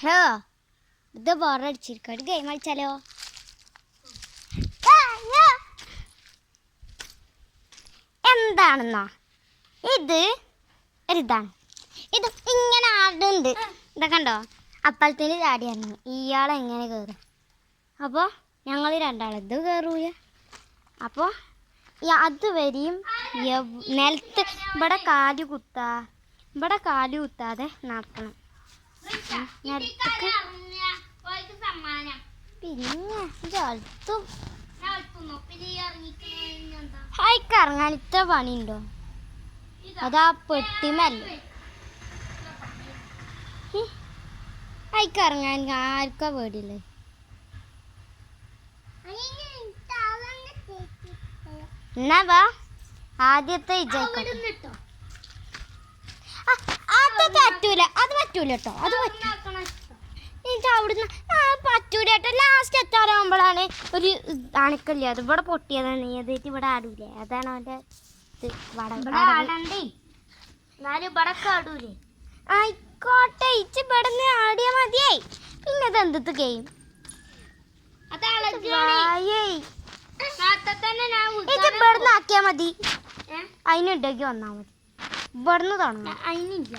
Hello ഇത് ബോറടിച്ചിരിക്കും ഒരു game കളിച്ചാലോ? എന്താണെന്നോ ഇത് ഒരിതാണ് ഇത് ഇങ്ങനെ ആടുന്നുണ്ട് ഇതൊക്കെ ഉണ്ടോ? അപ്പഴത്തേന് ചാടിയായിരുന്നു ഇയാളെങ്ങനെ കയറും? അപ്പോൾ ഞങ്ങൾ രണ്ടാളും ഇത് കയറൂല. അപ്പോൾ അത് വരെയും നിലത്ത് ഇവിടെ കാല് കുത്താതെ നടക്കണം. നിലത്തേക്ക് പിന്നെ ഹൈക്കിറങ്ങാൻ ഇത്ര പണിയുണ്ടോ? അതാ പെട്ടിമല്ലേ ഹൈക്കിറങ്ങാൻ ആർക്കാ പേടിയില്ലേ? എന്നാ വാ ആദ്യത്തെ ഇജായിക്കോട്ടെ. അത് പറ്റൂല കേട്ടോ. അത് എനിക്ക് അവിടുന്ന് പറ്റൂല കേട്ടോ. ലാസ്റ്റ് എത്താറാകുമ്പോഴാണ് ഒരു അണക്കല്ലേ അത് ഇവിടെ പൊട്ടിയതാണ്. അതായിട്ട് ഇവിടെ ആടൂലേ? അതാണ് അവൻ്റെ ആടൂലേ? ആയിക്കോട്ടെ ഇച്ച് ഇവിടെ ആടിയാ മതിയേ. പിന്നെ അത് എന്ത് ഗെയിം ഇവിടുന്ന് ആക്കിയാ മതി. അതിനുണ്ടെങ്കിൽ വന്നാ മതി. ഇവിടുന്ന് തുടങ്ങാം. അതിനില്ല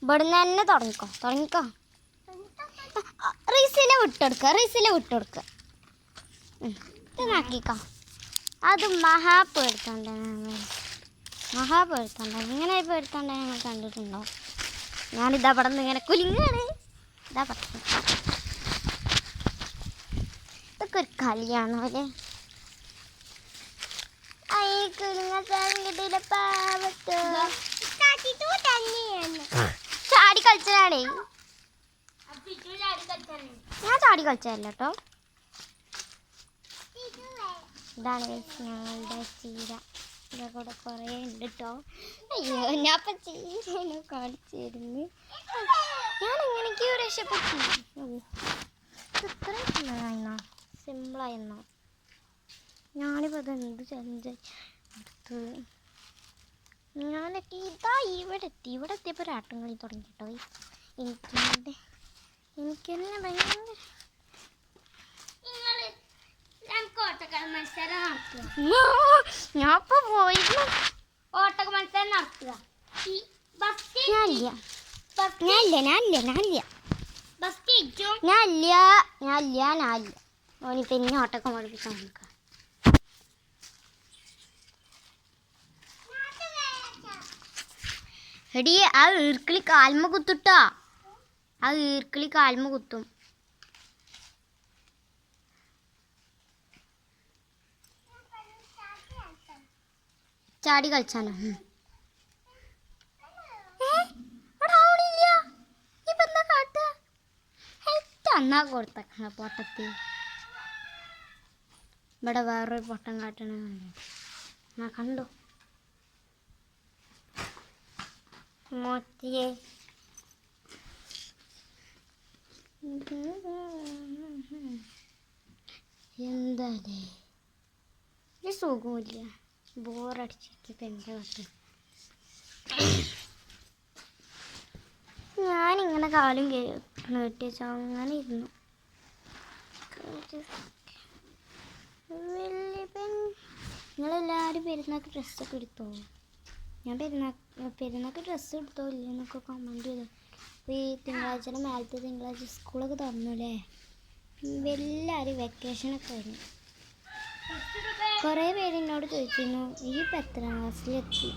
ഇവിടുന്ന് തന്നെ തുടങ്ങിക്കോ. റീസിലെ വിട്ടെടുക്ക ഇതാക്കിക്കോ. അത് മഹാപേടുത്തണ്ട ഇങ്ങനെ പേടുത്തണ്ട ഞങ്ങൾ കണ്ടിട്ടുണ്ടോ? ഞാനിതാ അവിടെ നിന്ന് ഇങ്ങനെ കുലുങ്ങാണ്. ഇതാ പറഞ്ഞു ഇതൊക്കെ ഒരു കളിയാണോ അല്ലേ? ചാടി കളിച്ചതാണേ. ഞാൻ ചാടി കളിച്ചതല്ല കേട്ടോ. ഇതാണ് ഞങ്ങളുടെ ചീര. ഇതൊക്കെ കൂടെ കുറേ ഉണ്ട് കേട്ടോ. അയ്യോ ഞാൻ ഇപ്പം ചീരയാണ് കാണിച്ചിരുന്നു. ഞാൻ എങ്ങനെയൊക്കെയോ രക്ഷപ്പെട്ടു. ഇത്രയും സിമ്പിളായിരുന്നോ? ഞാനിപ്പോൾ അതെന്ത് ചലഞ്ച് എടുത്തത്? ഞാനൊക്കെ ഇവിടെ എത്തിയപ്പോൾ ഒരു ആട്ടം കളി തുടങ്ങി കേട്ടോ. എനിക്കെന്നെ ഭയങ്കര ഞാൻ ഇപ്പൊ പോയിരുന്നു. ഓട്ട മത്സരം നടത്തുക. ഞാനില്ല ഓനി പിന്നെ ഓട്ടൊക്കെ പഠിപ്പിക്കാൻ നോക്കാം. എടി ആ ഈർക്കിളി കാൽമ കുത്തുട്ടോ. കുത്തും. ചാടി കളിച്ചാലോ? എന്നാ കൊടുത്ത പൊട്ടത്തി ഇവിടെ വേറൊരു പൊട്ടം കാട്ടണ കണ്ടു മോത്തിയെ. എന്താലേ ഈ സുഖമില്ല. ബോറടിച്ചിട്ട് എൻ്റെ കത്ത് ഞാനിങ്ങനെ കാലും നീട്ടി വെച്ചാൽ അങ്ങനെ ഇരുന്നു. നിങ്ങളെല്ലാവരും പെരുന്നാൾക്ക് ഡ്രസ്സൊക്കെ എടുത്തോ? ഞാൻ പെരുന്നാൾക്ക് ഡ്രസ്സ് എടുത്തോ ഇല്ലെന്നൊക്കെ കമൻറ്റ് ചെയ്തു. അപ്പോൾ ഈ തിങ്കളാഴ്ച മേലത്തെ തിങ്കളാഴ്ച സ്കൂളൊക്കെ തുറന്നുല്ലേ? എല്ലാവരും വെക്കേഷനൊക്കെ കഴിഞ്ഞു. കുറേ പേര് എന്നോട് ചോദിച്ചിരുന്നു ഈ ഇപ്പം എത്രാം ക്ലാസ്സിലെത്തി?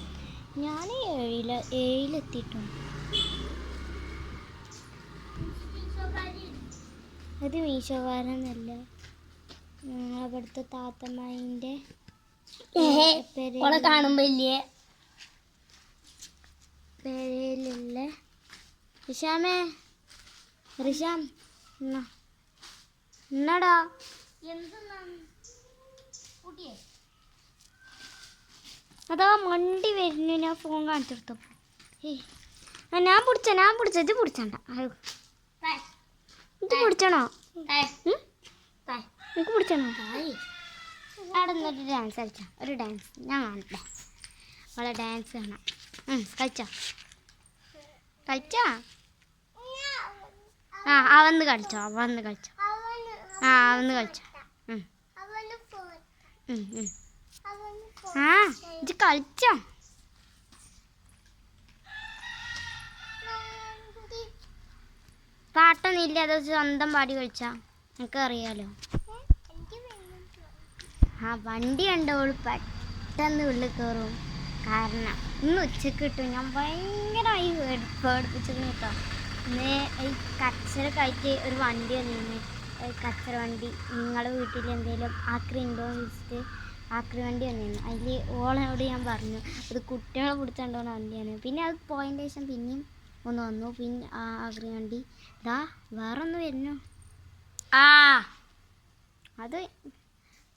ഞാൻ ഏഴിലെത്തിയിട്ടുണ്ട്. അത് മീശോകാരനല്ല, അവിടുത്തെ താത്തമ്മേൻ്റെ കാണുമ്പോൾ വലിയ പേരിലുള്ള റിഷാം എന്നാടാ അതാ മണ്ടി വരുന്നു. ഞാൻ ഫോൺ കാണിച്ചെടുത്തപ്പോൾ ഞാൻ പിടിച്ച ഇത് പിടിച്ചണ്ട. ഇത് പിടിച്ചണോ? എനിക്ക് പിടിച്ചണോ അവിടെ നിന്നൊരു ഡാൻസ് കളിച്ചാ ഒരു ഡാൻസ് ഞാൻ കാണട്ടെ അവളെ ഡാൻസ് കാണാം കളിച്ചാ അവന്ന് കളിച്ചോ അവന്ന് കളിച്ചോ ഇത് കളിച്ചോ പാട്ടൊന്നും ഇല്ല അത് സ്വന്തം പാടി കളിച്ചാ എനിക്ക് അറിയാലോ വണ്ടി കണ്ടോളൂ പെട്ടെന്ന് ഉള്ളിൽ കയറും കാരണം ഇന്ന് ഉച്ചക്ക് കിട്ടും ഞാൻ ഭയങ്കരമായി പേടിപ്പിച്ചത് കേട്ടോ ഇന്ന് ഈ കച്ചറൊക്കെ ആയിട്ട് ഒരു വണ്ടി വന്നിരുന്നു കച്ചറ വണ്ടി നിങ്ങളുടെ വീട്ടിൽ എന്തെങ്കിലും ആക്രി ഉണ്ടോ എന്ന് ചോദിച്ചിട്ട് ആക്രി വണ്ടി വന്നിരുന്നു അതിൽ ഓളോട് ഞാൻ പറഞ്ഞു അത് കുട്ടികളെ പിടിച്ചുകൊണ്ടുപോകുന്ന വണ്ടിയാണ് പിന്നെ അത് പോയതിൻ്റെ ശേഷം പിന്നെയും ഒന്ന് വന്നു പിന്നെ ആ ആക്രി വണ്ടി ഇതാ വേറൊന്ന് വരുന്നു അത്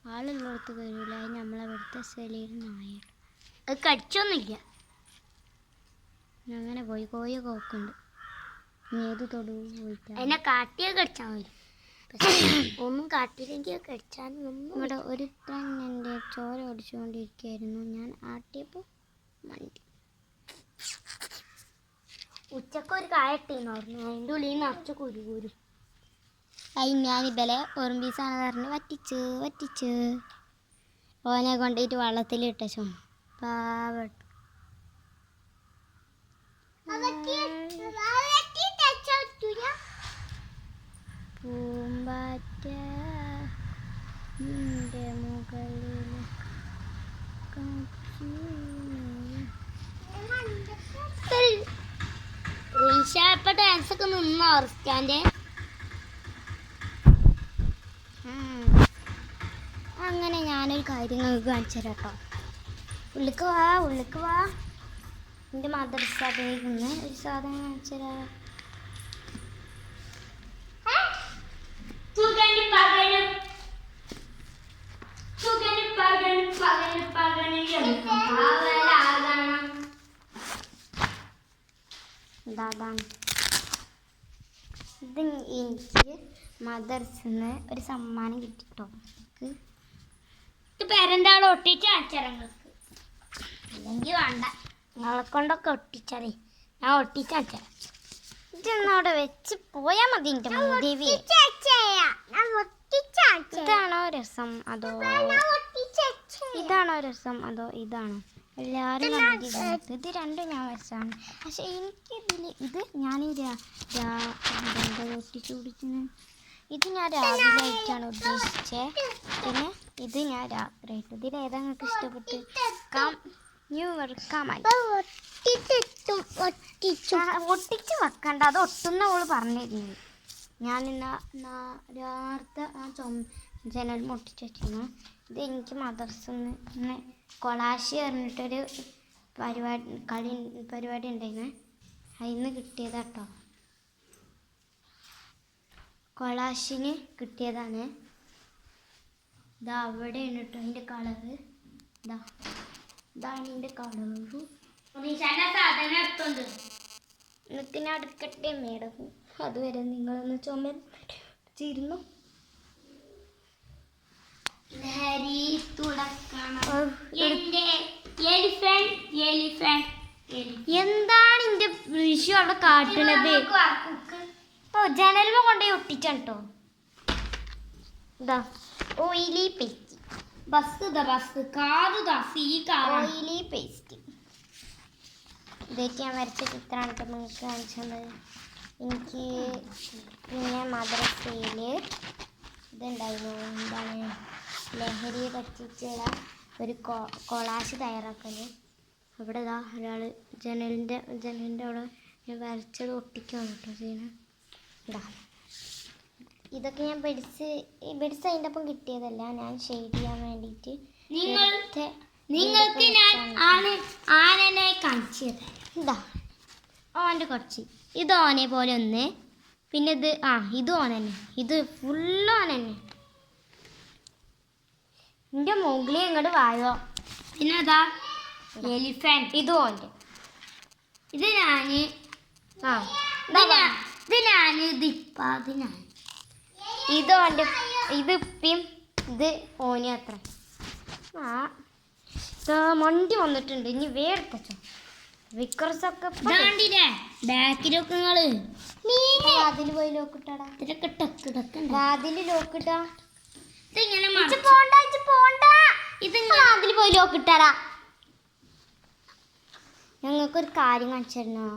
ആളുള്ളടത്ത് വരില്ല അത് നമ്മളവിടുത്തെ ശരീരം നായല്ലോ അത് കടിച്ചൊന്നുമില്ല അങ്ങനെ പോയി കോയൊക്കെ നോക്കുന്നുണ്ട് ഏത് തൊടു പോയിട്ട് അതിനെ കാട്ടിയാൽ കടിച്ചാൽ മതി ഒന്നും കാട്ടിയില്ലെങ്കിൽ കടിച്ചാലും ഇവിടെ ഒരു എൻ്റെ ചോര ഓടിച്ചുകൊണ്ടിരിക്കുകയായിരുന്നു ഞാൻ ആട്ടിയപ്പോൾ വണ്ടി ഉച്ചക്കൊരു കായട്ടീന്ന് പറഞ്ഞു അതിൻ്റെ ഉള്ളിൽ നിറച്ച് കുരു ഞാനിബലെ ഓർമ്പീസാണ് പറഞ്ഞ് വറ്റിച്ച് ഓനെ കൊണ്ടുപോയിട്ട് വെള്ളത്തിലിട്ടു പാവട്ട് പൂമ്പാറ്റ നിന്റെ മുകളിൽ ഇപ്പൊ ഡാൻസ് ഒക്കെ നിന്നോ സ്റ്റാൻഡ് അങ്ങനെ ഞാനൊരു കാര്യം നിങ്ങൾക്ക് കാണിച്ചു തരാം കേട്ടോ ഉള്ളിക്ക് വാ എൻ്റെ മദർസാന്ന് ഒരു സാധനം കാണിച്ചു തരാം ഇത് എനിക്ക് മദർസിന്ന് ഒരു സമ്മാനം കിട്ടിട്ടോ പേരൻ്റെ ആൾ ഒട്ടിച്ച് കാണിച്ചരങ്ങൾക്ക് അല്ലെങ്കിൽ വേണ്ട നിങ്ങളെ കൊണ്ടൊക്കെ ഒട്ടിച്ചറേ ഞാൻ ഒട്ടിച്ച് കാണിച്ചരാം ഇതൊന്നും അവിടെ വെച്ച് പോയാൽ മതി എൻ്റെ ദേവി ഇതാണോ രസം അതോ ഇതാണോ എല്ലാവരും ഇത് രണ്ടും ഞാൻ വെച്ചാണ് പക്ഷെ എനിക്കിതിൽ ഇത് ഞാൻ ഒട്ടിച്ച് കുടിക്കുന്നത് ഇത് ഞാൻ രാവിലെ ആയിട്ടാണ് ഉദ്ദേശിച്ചത് പിന്നെ ഇത് ഞാൻ രാത്രിയായിട്ട് ഇതിൽ ഏതാ നിങ്ങൾക്ക് ഇഷ്ടപ്പെട്ട് ഒട്ടിച്ച് വെക്കണ്ട അത് ഒട്ടുന്ന ഓള് പറഞ്ഞിരുന്നു ഞാൻ നേരത്തെ ആ ജനൽ ഒട്ടിച്ച് വെച്ചിരുന്നു ഇത് എനിക്ക് മദർസിന്ന് ഇങ്ങനെ കൊളാശി പറഞ്ഞിട്ടൊരു പരിപാടി ഉണ്ടായിരുന്നു അതിന്ന് കിട്ടിയതാട്ടോ കൊളാശിന് കിട്ടിയതാണ് ഇതാ അവിടെയാണ് കേട്ടോ അതിൻ്റെ കളറ് ഇതാണ് ഇതിൻ്റെ കളറ് എന്നിട്ട് ഞാൻ എടുക്കട്ടെ മേഡം അതുവരെ നിങ്ങളൊന്ന് ചുമച്ചിരുന്നു എന്താണ് ഇന്റെ ഋഷി അവിടെ കാട്ടണത് ജനൽമ കൊണ്ടുപോയി ഒട്ടിച്ചാണ് കേട്ടോ ഇതാ oily paste bus car oily paste ഇതൊക്കെ ഞാൻ വരച്ച ചിത്രമാണ് കേട്ടോ നിങ്ങൾക്ക് കാണിച്ചത് എനിക്ക് പിന്നെ മദ്രസയിൽ ഇതുണ്ടായിരുന്നു എന്താണ് ലഹരിയെ പറ്റിച്ചുള്ള ഒരു കൊളാശ് തയ്യാറാക്കല് അവിടെ ഇതാ ഒരാൾ ജനലിൻ്റെ അവിടെ ഞാൻ വരച്ചത് ഒട്ടിക്കുകയാണ് കേട്ടോ ചെയ്യുന്നത് ഇതാ ഇതൊക്കെ ഞാൻ ബെഡ്സ് അതിൻ്റെ ഒപ്പം കിട്ടിയതല്ല ഞാൻ ഷെയ്ഡ് ചെയ്യാൻ വേണ്ടിയിട്ട് നിങ്ങൾക്ക് ഞാൻ ആനനെ കാണിച്ചു തരാം ഇതാ ഓൻ്റെ കുറച്ച് ഇത് ഓനെ പോലെ ഒന്ന് പിന്നെ ഇത് ഓൻ തന്നെ ഇത് ഫുള്ള് ഓൻ തന്നെ എൻ്റെ മുകളിൽ ഇങ്ങോട്ട് വായോ പിന്നെ അതാ എലിഫന്റ് ഇത് ഓൻ്റെ ഇത് ഇത് ഓൻ്റെ ഇത് ഇപ്പം ഇത് ഓനി അത്ര മണ്ടി വന്നിട്ടുണ്ട്. ഇനി വേർത്തച്ചോ വിക്രസൊക്കെ ബാക്കിലൊക്കെ നിങ്ങള് വാതിൽ പോയി ലോക്കിട്ടാടാ. വാതിൽ ലോക്കിട്ടാ. ഇത് വാതിൽ പോയി ലോക്കിട്ടാടാ. ഞങ്ങൾക്കൊരു കാര്യം കാണിച്ചിരുന്നോ?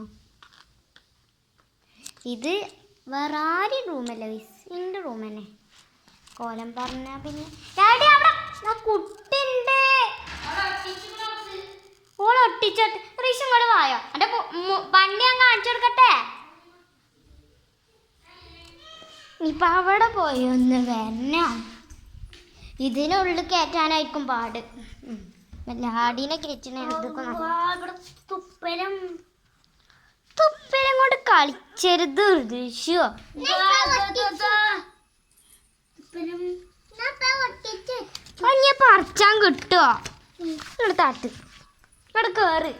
ഇത് വേറെ ആരും റൂമല്ല വയസ്സ് എൻ്റെ റൂം തന്നെ. കോലം പറഞ്ഞാ പിന്നെ കുട്ടിണ്ട് ഓളൊട്ടിച്ചോട്ട് റീഷും കൂടെ വായോ എൻ്റെ വണ്ടി ഞാൻ കാണിച്ചു കൊടുക്കട്ടെ. ഇപ്പൊ അവിടെ പോയി ഒന്ന് വരണം. ഇതിനുള്ളിൽ കയറ്റാനായിരിക്കും പാട്. ലാടീനെ തുപ്പരം കൊണ്ട് കളിച്ചരുത് ദൃശ്യോ. ഞാൻ പറിച്ചാൻ കിട്ടുമോ? ഇവിടെ താട്ട് ഇവിടെ കേറ്.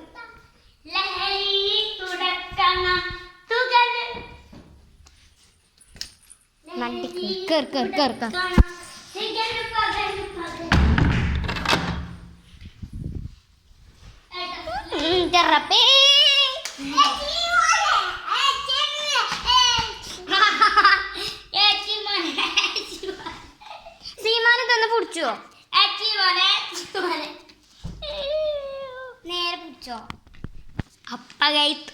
സീമാനെ തന്നെ പിടിച്ചോ? നേരെ പിടിച്ചോ? അപ്പ ഗൈത്ത്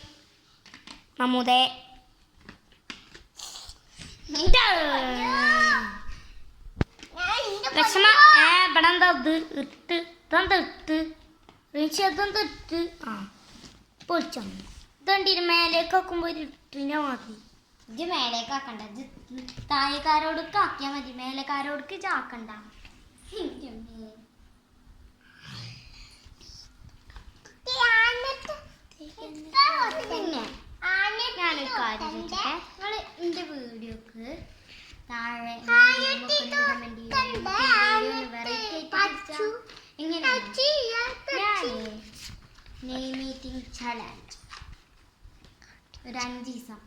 മമ്മൂതേ വിഷമ ഇവിടെ എന്താ ഇത് ഇട്ട് ഇതെന്താ ഇട്ട് ഇതെന്താ ഇട്ട് പൊളിച്ചോ. ഇതണ്ടിന് മേലേക്ക് ആക്കുമ്പോ ഒരു ഇട്ടിനെ മതി. ഇത് മേലേക്ക് ആക്കണ്ട. ഇത് താഴെക്കാരോടൊക്കെ ആക്കിയാൽ മതി. മേലെക്കാരോടൊക്കെ ചാക്കണ്ട. പിന്നെ ഞാനൊരു കാര്യം ചോദിച്ചേ. നിങ്ങൾ എൻ്റെ വീഡിയോക്ക് താഴെ നെയിം മീറ്റിംഗ് ചാലഞ്ച് ഒരു 5 ദിവസം